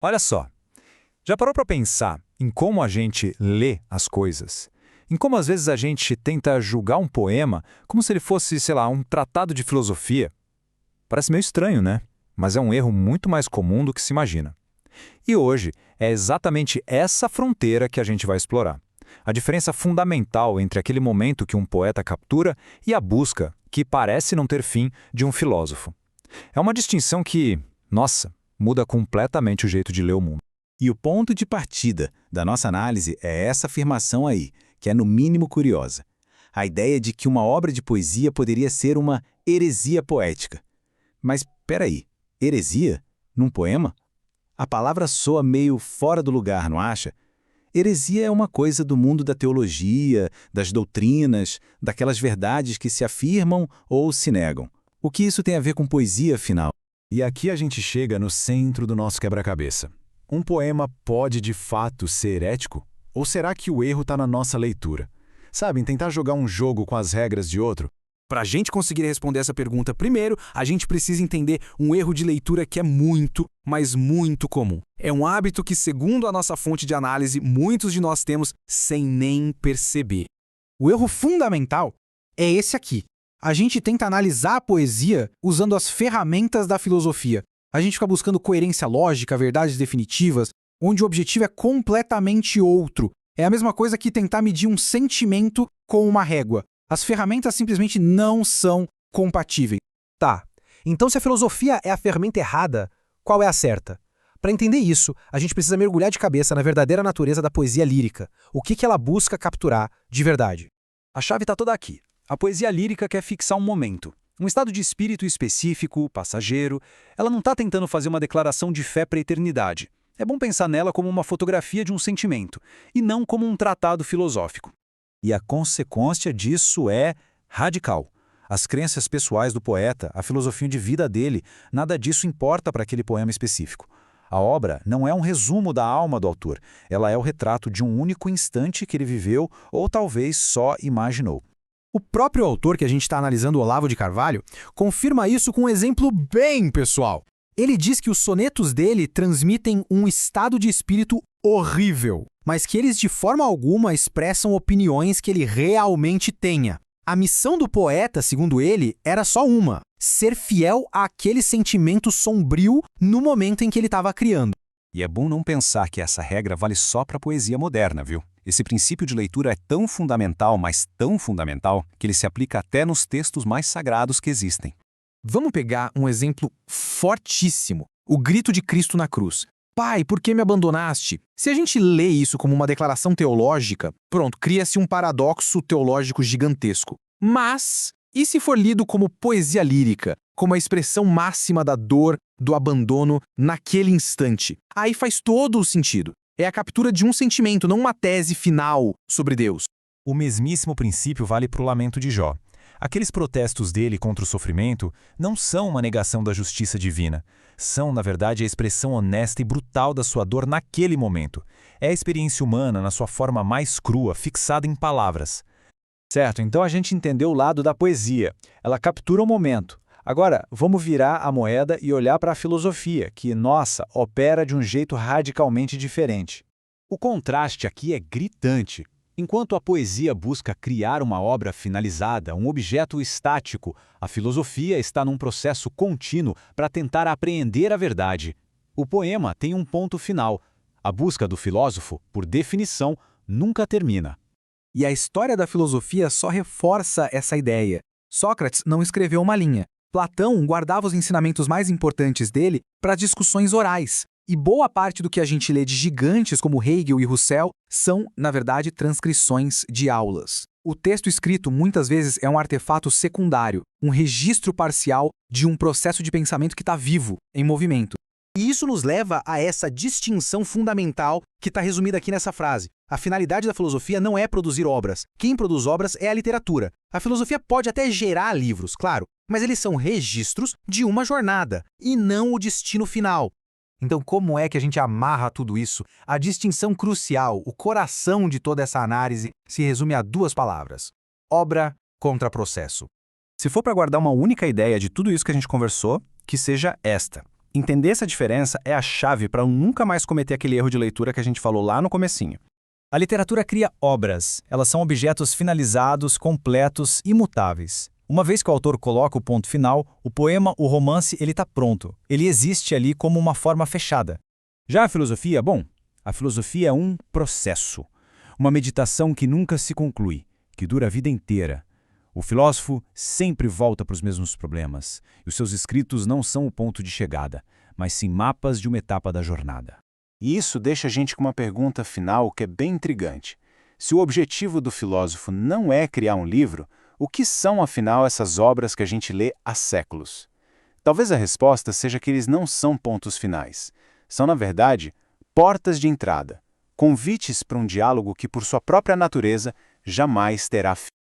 Olha só, já parou para pensar em como a gente lê as coisas? Em como às vezes a gente tenta julgar um poema como se ele fosse, sei lá, um tratado de filosofia? Parece meio estranho, né? Mas é um erro muito mais comum do que se imagina. E hoje é exatamente essa fronteira que a gente vai explorar. A diferença fundamental entre aquele momento que um poeta captura e a busca, que parece não ter fim, de um filósofo. É uma distinção que, nossa, muda completamente o jeito de ler o mundo. E o ponto de partida da nossa análise é essa afirmação aí, que é no mínimo curiosa. A ideia de que uma obra de poesia poderia ser uma heresia poética. Mas, peraí, heresia? Num poema? A palavra soa meio fora do lugar, não acha? Heresia é uma coisa do mundo da teologia, das doutrinas, daquelas verdades que se afirmam ou se negam. O que isso tem a ver com poesia, afinal? E aqui a gente chega no centro do nosso quebra-cabeça. Um poema pode de fato ser herético? Ou será que o erro está na nossa leitura? Sabe, em tentar jogar um jogo com as regras de outro? Para a gente conseguir responder essa pergunta primeiro, a gente precisa entender um erro de leitura que é muito, mas muito comum. É um hábito que, segundo a nossa fonte de análise, muitos de nós temos sem nem perceber. O erro fundamental é esse aqui. A gente tenta analisar a poesia usando as ferramentas da filosofia. A gente fica buscando coerência lógica, verdades definitivas, onde o objetivo é completamente outro. É a mesma coisa que tentar medir um sentimento com uma régua. As ferramentas simplesmente não são compatíveis. Tá, então se a filosofia é a ferramenta errada, qual é a certa? Para entender isso, a gente precisa mergulhar de cabeça na verdadeira natureza da poesia lírica. O que ela busca capturar de verdade? A chave está toda aqui. A poesia lírica quer fixar um momento, um estado de espírito específico, passageiro. Ela não está tentando fazer uma declaração de fé para a eternidade. É bom pensar nela como uma fotografia de um sentimento, e não como um tratado filosófico. E a consequência disso é radical. As crenças pessoais do poeta, a filosofia de vida dele, nada disso importa para aquele poema específico. A obra não é um resumo da alma do autor, ela é o retrato de um único instante que ele viveu ou talvez só imaginou. O próprio autor que a gente está analisando, Olavo de Carvalho, confirma isso com um exemplo bem pessoal. Ele diz que os sonetos dele transmitem um estado de espírito horrível, mas que eles de forma alguma expressam opiniões que ele realmente tenha. A missão do poeta, segundo ele, era só uma: ser fiel àquele sentimento sombrio no momento em que ele estava criando. E é bom não pensar que essa regra vale só para a poesia moderna, viu? Esse princípio de leitura é tão fundamental, mas tão fundamental, que ele se aplica até nos textos mais sagrados que existem. Vamos pegar um exemplo fortíssimo: o grito de Cristo na cruz. Pai, por que me abandonaste? Se a gente lê isso como uma declaração teológica, pronto, cria-se um paradoxo teológico gigantesco. Mas, e se for lido como poesia lírica, como a expressão máxima da dor, do abandono naquele instante? Aí faz todo o sentido. É a captura de um sentimento, não uma tese final sobre Deus. O mesmíssimo princípio vale para o lamento de Jó. Aqueles protestos dele contra o sofrimento não são uma negação da justiça divina. São, na verdade, a expressão honesta e brutal da sua dor naquele momento. É a experiência humana na sua forma mais crua, fixada em palavras. Certo, então a gente entendeu o lado da poesia. Ela captura o momento. Agora, vamos virar a moeda e olhar para a filosofia, que, nossa, opera de um jeito radicalmente diferente. O contraste aqui é gritante. Enquanto a poesia busca criar uma obra finalizada, um objeto estático, a filosofia está num processo contínuo para tentar apreender a verdade. O poema tem um ponto final. A busca do filósofo, por definição, nunca termina. E a história da filosofia só reforça essa ideia. Sócrates não escreveu uma linha. Platão guardava os ensinamentos mais importantes dele para discussões orais. E boa parte do que a gente lê de gigantes como Hegel e Husserl são, na verdade, transcrições de aulas. O texto escrito muitas vezes é um artefato secundário, um registro parcial de um processo de pensamento que está vivo, em movimento. E isso nos leva a essa distinção fundamental que está resumida aqui nessa frase. A finalidade da filosofia não é produzir obras. Quem produz obras é a literatura. A filosofia pode até gerar livros, claro, mas eles são registros de uma jornada, e não o destino final. Então, como é que a gente amarra tudo isso? A distinção crucial, o coração de toda essa análise, se resume a duas palavras: obra contra processo. Se for para guardar uma única ideia de tudo isso que a gente conversou, que seja esta: Entender essa diferença é a chave para nunca mais cometer aquele erro de leitura que a gente falou lá no comecinho. A literatura cria obras. Elas são objetos finalizados, completos, imutáveis. Uma vez que o autor coloca o ponto final, o poema, o romance, ele está pronto. Ele existe ali como uma forma fechada. Já a filosofia, a filosofia é um processo. Uma meditação que nunca se conclui, que dura a vida inteira. O filósofo sempre volta para os mesmos problemas, e os seus escritos não são o ponto de chegada, mas sim mapas de uma etapa da jornada. E isso deixa a gente com uma pergunta final que é bem intrigante. Se o objetivo do filósofo não é criar um livro, o que são, afinal, essas obras que a gente lê há séculos? Talvez a resposta seja que eles não são pontos finais. São, na verdade, portas de entrada, convites para um diálogo que, por sua própria natureza, jamais terá fim.